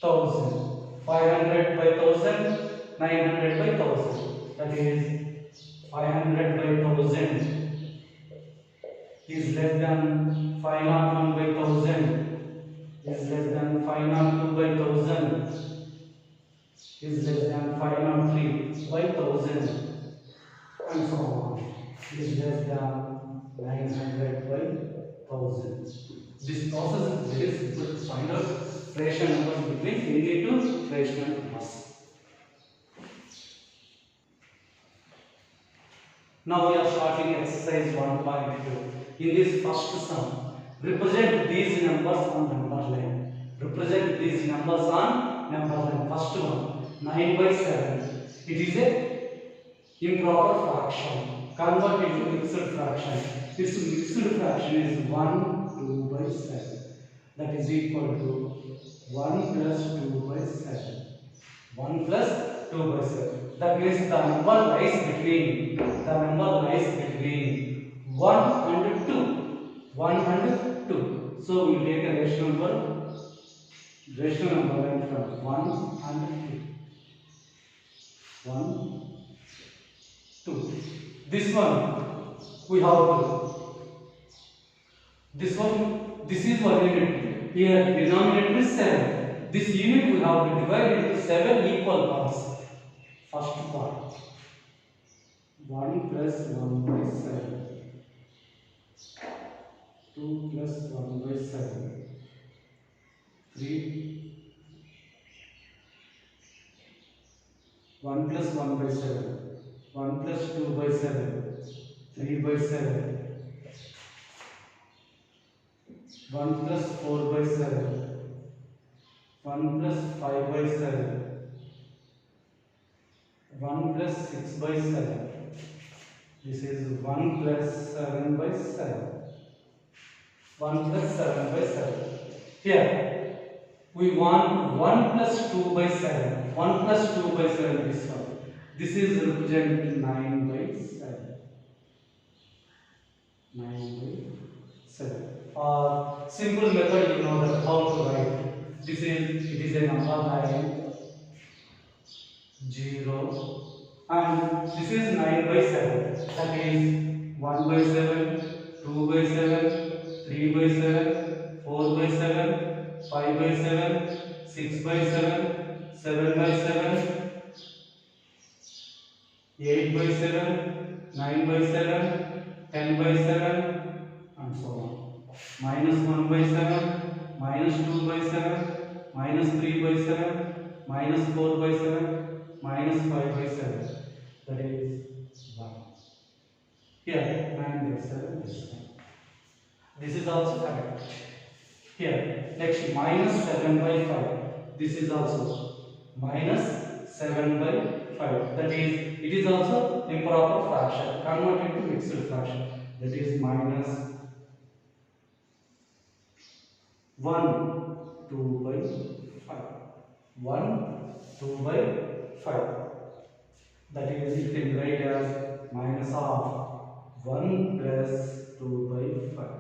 1000. 500 by 1000, 900 by 1000. That is 500 by 1000 is less than 501 by 1000 is less than 502 by 1000 is less than 503 by 1000 and so on. Is less than 900 by 1000. This process is very simple to find out rational numbers between any two rational numbers. Now we are starting exercise 1.2. In this first sum, represent these numbers on number line. Represent these numbers on number line. First one, 9 by 7. It is a improper fraction. Convert into mixed fraction. This mixed fraction is 1, 2 by 7. That is equal to 1 plus 2 by 7. 1 plus 2 by 7. That means the number lies between 1 and 2. 1 and 2. So we will take a rational number line from 1 and 2. 1, 2. This one we have to. This is one unit. Here denominator is 7. This unit we have to divide into 7 equal parts. First part, 1 plus 1 by 7. 2 plus 1 by 7. 3. 1 plus 1 by 7. 1 plus 2 by 7. 3 by 7. 1 plus 4 by 7. 1 plus 5 by 7. 1 plus 6 by 7. This is 1 plus 7 by 7. 1 plus 7 by 7. Here we want 1 plus 2 by 7. 1 plus 2 by 7 this one. This is represented 9 by 7. 9 by 7. or simple method you know that how to write. It is a number line 0 and this is 9 by 7, that is 1 by 7, 2 by 7, 3 by 7, 4 by 7, 5 by 7, 6 by 7, 7 by 7, 8 by 7, 9 by 7, 10 by 7 and so on. Minus 1 by 7, minus 2 by 7, minus 3 by 7, minus 4 by 7, minus 5 by 7. That is 1. Here 9 by 7 is 1. This is also correct. Here next minus 7 by 5. This is also minus 7 by 5. That is, it is also improper fraction. Convert into mixed fraction. That is minus 1 2 by 5. 1 2 by 5. That is, you can write as minus of 1 plus 2 by 5.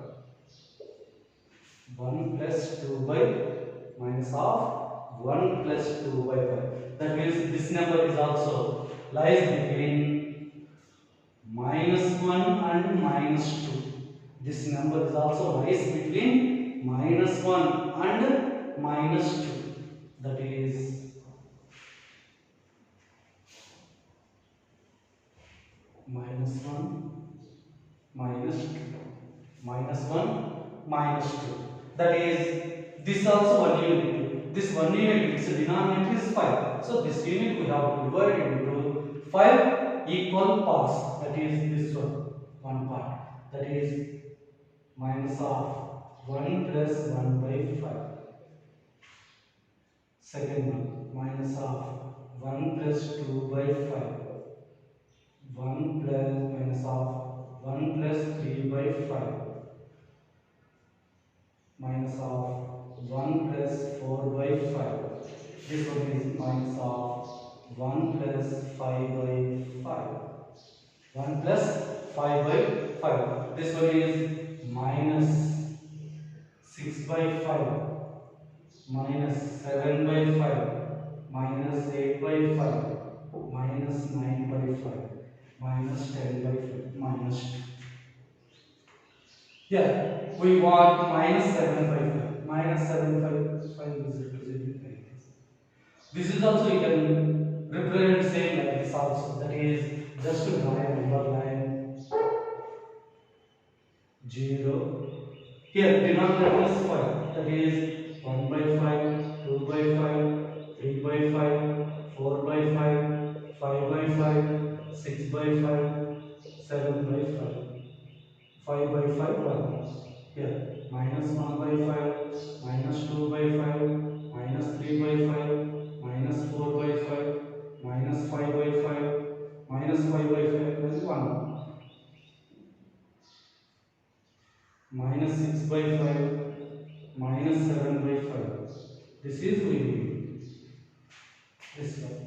1 plus 2 by minus of 1 plus 2 by 5. That means this number is also lies between minus 1 and minus 2. This number is also lies between minus 1 and minus 2. That is minus 1 minus 2. Minus 1 minus 2. That is, this also 1 unit. This 1 unit, its denominator is 5. So this unit we have to divide into 5 equal parts. That is this one part. That is minus of 1 plus 1 by 5. Second one, minus of 1 plus 2 by 5. 1 plus minus of 1 plus 3 by 5. Minus of 1 plus 4 by 5. This one is minus of 1 plus 5 by 5. 1 plus 5 by 5. This one is minus 6 by 5. Minus 7 by 5. Minus 8 by 5. Minus 9 by 5. Minus 10 by 5. Minus 2. Yeah, we want minus 7 by 5. Minus 7 by 5 is represented like this. This is also you can represent same like this also. That is, just to draw a number line 0. Here denominator is 5. That is 1 by 5, 2 by 5, 3 by 5, 4 by 5, 5 by 5, 6 by 5, 7 by 5. 5 by 5 1. Here minus 1 by 5, minus 2 by 5, minus 3 by 5, minus 4 by 5, minus 5 by 5, minus 5 by 5 plus 1. Minus 6 by 5, minus 7 by 5. This is we need. This one.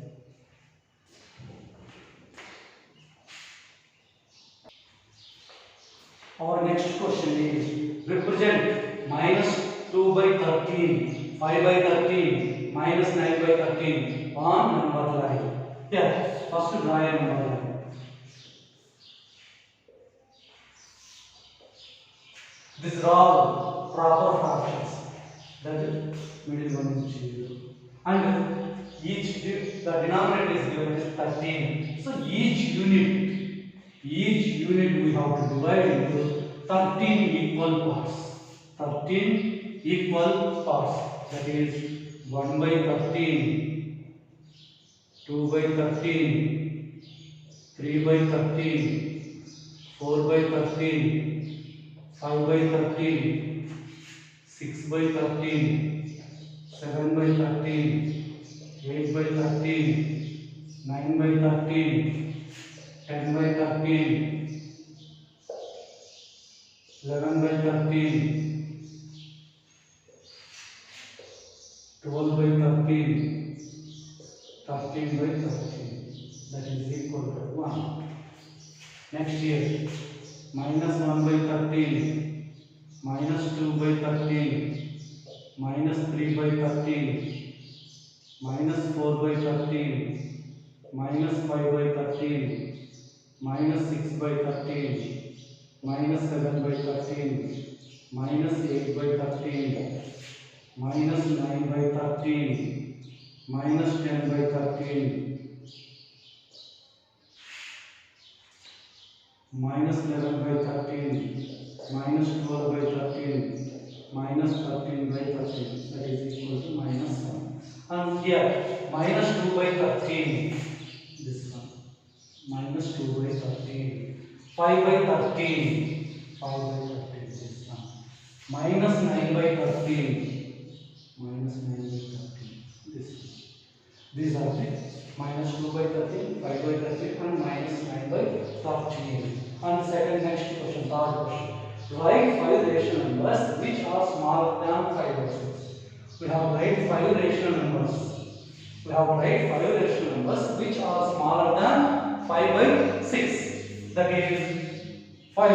Our next question is represent minus 2 by 13, 5 by 13, minus 9 by 13 on number line. Here, first draw a number line. These are all proper fractions. That is, middle one is 0. And the denominator is given as 13. So each unit we have to divide into 13 equal parts. 13 equal parts. That is 1 by 13, 2 by 13, 3 by 13, 4 by 13, 5 by 13, 6 by 13, 7 by 13, 8 by 13, 9 by 13, 10 by 13, 11 by 13, 12 by 13, 13 by 13. That is equal to 1. Next here, minus 1 by 13, minus 2 by 13, minus 3 by 13, minus 4 by 13, minus 5 by 13, minus 6 by 13, minus 7 by 13, minus 8 by 13, minus 9 by 13, minus 10 by 13, minus 11 by 13, minus 12 by 13, minus 13 by 13, that is equal to minus 1. And here minus 2 by 13, this one, minus 2 by 13, 5 by 13, 5 by 13, this one, minus 9 by 13, minus 9 by 13, this one. These are the minus 2 by 13, 5 by 13 and minus 9 by 13. And second next question, third question. Write 5 rational numbers which are smaller than 5 by 6. We have write 5 rational numbers. We have write 5 rational numbers which are smaller than 5 by 6. That is 5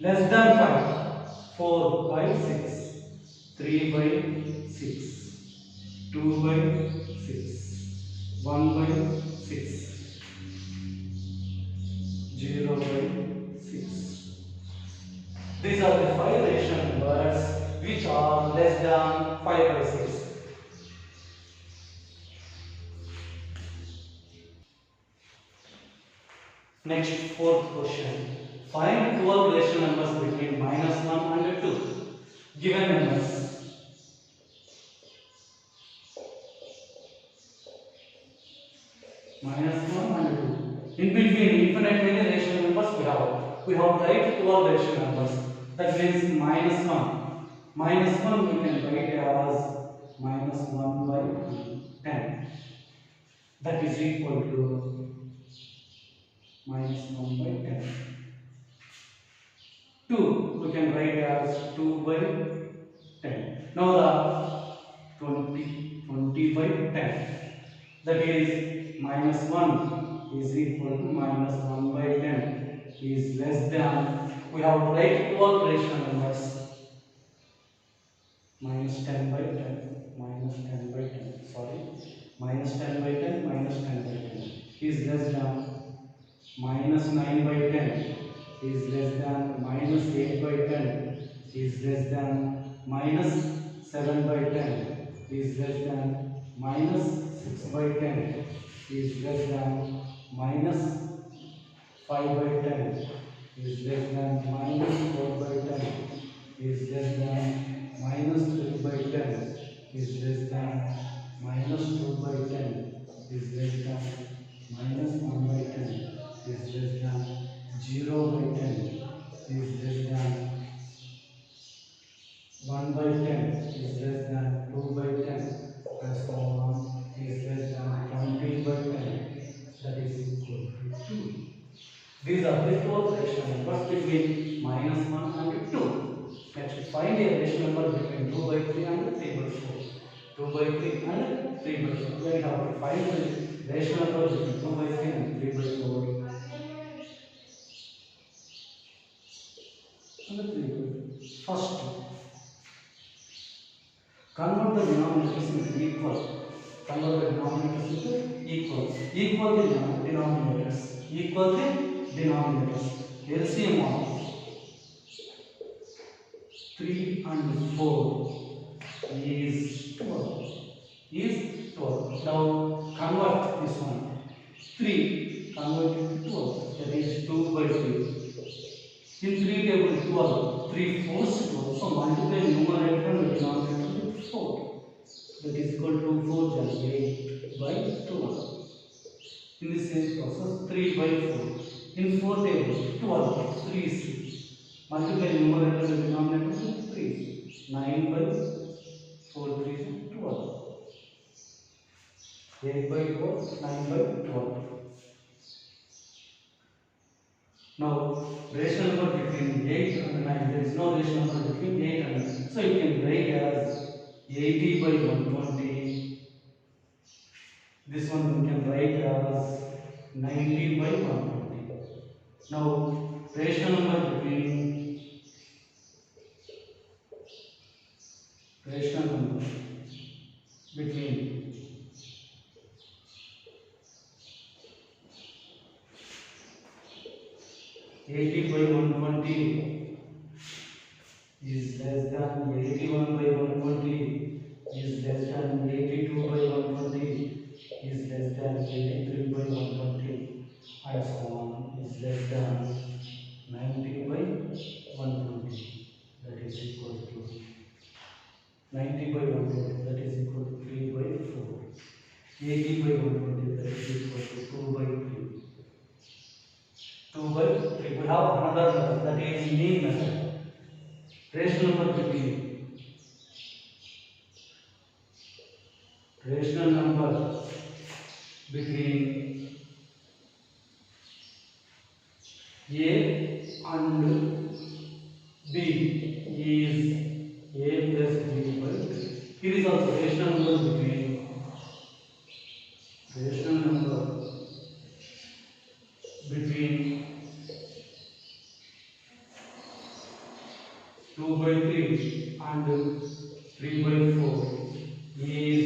less than 5. 4 by 6, 3 by 6, 2 by 6, 1 by 6, 0 by 6. These are the 5 rational numbers which are less than 5 by 6. Next, fourth question. Find 12 rational numbers between minus 1 and 2. Given numbers. Minus 1 and 2. In between infinite many rational numbers we have write 12 rational numbers. That means minus 1. Minus 1 we can write as minus 1 by 10. That is equal to minus 1 by 10. 2 we can write as 2 by 10. Now the 20 by 10. That is minus 1 is equal to minus 1 by 10 is less than, we have to write 12 rational numbers. Minus 10 by 10, minus 10 by 10, sorry, minus 10 by 10, minus 10 by 10 is less than, minus 9 by 10 is less than, minus 8 by 10 is less than, minus 7 by 10 is less than, minus 6 by 10 is less than, minus 5 by 10 is less than, minus 4 by 10 is less than, minus 3 by 10 is less than, minus 2 by 10 is less than, minus 1 by 10 is less than, 0 by 10 is less than, 1 by 10 is less than, 2 by 10 and so on is less than, 20 by 10, that is equal to 2. These are the 12 rational numbers between minus 1 and 2. Next, find a rational number between 2 by 3 and 3 by 4. 2 by 3 and 3 by 4. We have to find the rational number between 2 by 3 and 3 by 4. And 3 by 4. First, convert the denominators into equal. Convert the denominators into equal. Equal the denominators. Equal the denominators. LCM of 3 and 4 is 12. Is 12. Now convert this one. 3 convert into 12. That is 2 by 3. In 3 table 12. 3 4 12. So multiply numerator and denominator with 4. That is equal to 4 just 8 by 12. In the same process 3 by 4. In 4 table 12. 3 is 6. Multiply numerator and denominator with 3. 9 by 4 3 is 12. 8 by 12, 9 by 12. Now, rational number between 8 and 9. There is no rational number between 8 and 9. So, you can write as 80 by 120. This one we can write as 90 by 120. Now, rational number between rational number between 80 by 120 is less than 81 by 120 is less than 82 by 120 is less than 83 by 120 and so on is less than 90 by 120, that is equal to 90 by 120, that is equal to 3 by 4. 80 by 120, that is equal to 2 by 3. 2 by 3. We have another method, that is mean method. Rational number between rational number between A and B is A plus B by 3. Here is also rational number between rational number between 2 by 3 and 3 by 4 is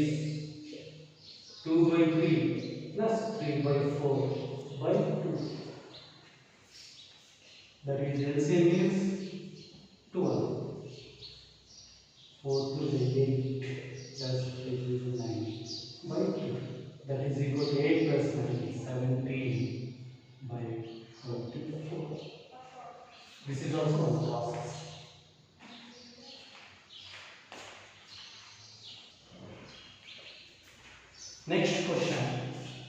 2 by 3 plus 3 by 4 by 2. That is LCM is 12. 4 to 8 plus 3 to 9 by 2. That is equal to 8 plus 9, 17 by 24. This is also one process. Next question,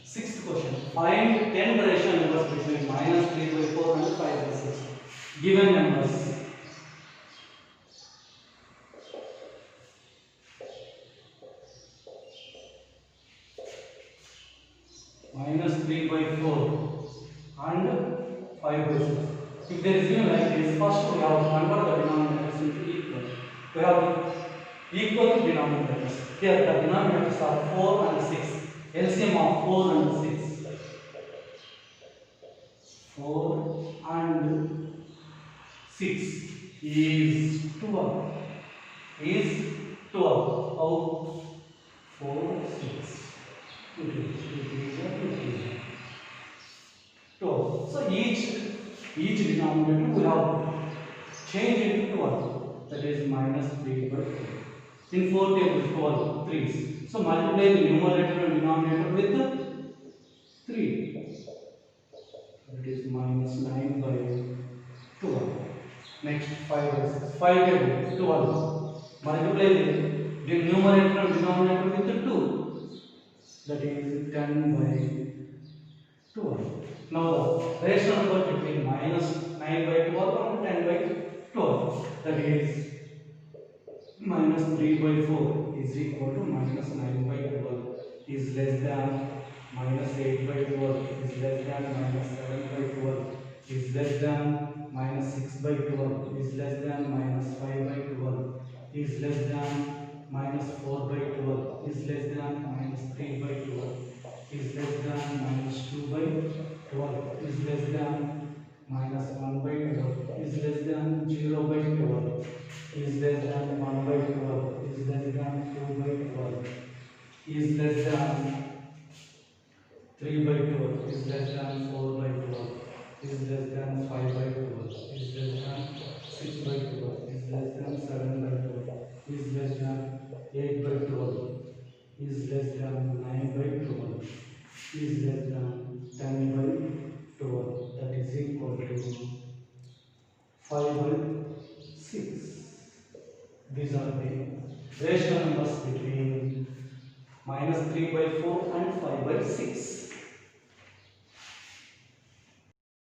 sixth question. Find 10 rational numbers between minus 3 by 4 and 5 by 6. Given numbers. Minus 3 by 4 and 5 by 6. If there is given like this, first we have to convert the denominators into equal. We have equal denominators. Here the denominators are 4 and 6. LCM of 4 and 6. 4 and 6 is 12. Is 12. How? 4, 6. 12. So each denominator will have change into 12. That is minus 3 by 4. In 4 table 12 3s. So multiply the numerator and denominator with the 3. That is minus 9 by 12. Next 5 by 6. 5 table 12. Multiply the numerator and denominator with the 2. That is 10 by 12. Now the rational number between minus 9 by 12 and 10 by 12. That is minus 3 by 4 is equal to minus 9 by 12 is less than minus 8 by 12 is less than minus 7 by 12 is less than minus 6 by 12 is less than minus 5 by 12 is less than minus 4 by 12 is less than minus 3 by 12 is less than minus 2 by 12 is less than minus 1 by 12 is less than 0 by 12 is less than 1 by 12 is less than 2 by 12 is less than 3 by 12 is less than 4 by 12 is less than 5 by 12 is less than 6 by 12 is less than 7 by 12 is less than 8 by 12 is less than 9 by 12 is less than 10 by 12. That is equal to 5 by 6. These are the rational numbers between minus 3 by 4 and 5 by 6.